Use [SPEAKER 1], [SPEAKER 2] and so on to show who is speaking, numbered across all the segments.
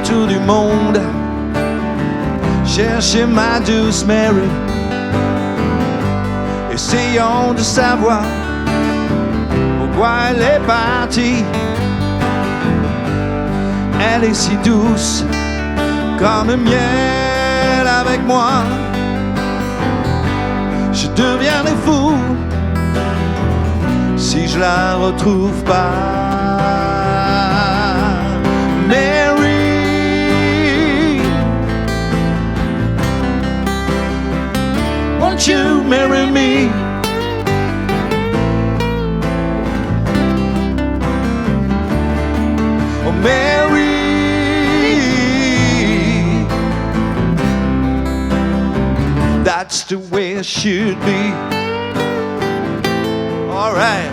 [SPEAKER 1] tour du monde, chercher ma douce Mary, essayant de savoir pourquoi elle est partie. Elle est si douce comme le miel avec moi. Je deviendrai fou si je la retrouve pas. Mary, won't you marry me? Oh Mary, that's the way it should be. All right.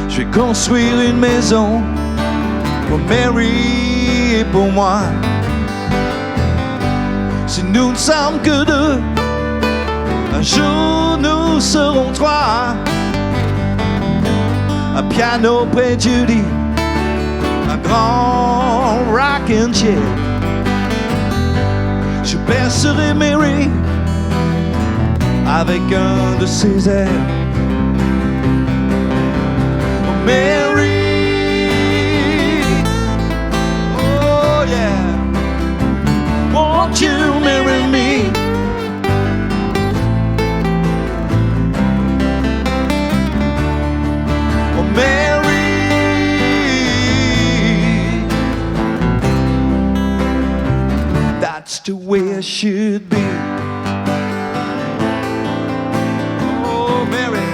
[SPEAKER 1] Je vais construire une maison pour Mary et pour moi. Si nous ne sommes que deux, un jour nous serons trois. Un piano près du lit, un grand rocking chair. Je bercerai Mary avec un de ses airs. Oh Mary, oh yeah, won't you marry me? Oh Mary, that's the way it should be. Oh Mary,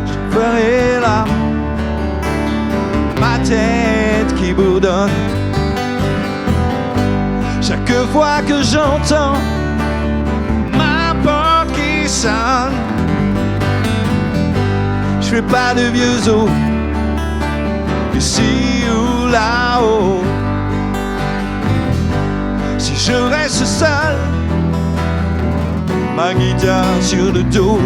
[SPEAKER 1] je ferai là ma tête qui bourdonne chaque fois que j'entends ma porte qui sonne. Je fais pas de vieux os ici ou là-haut. Si je reste seul, ma guitare sur le dos.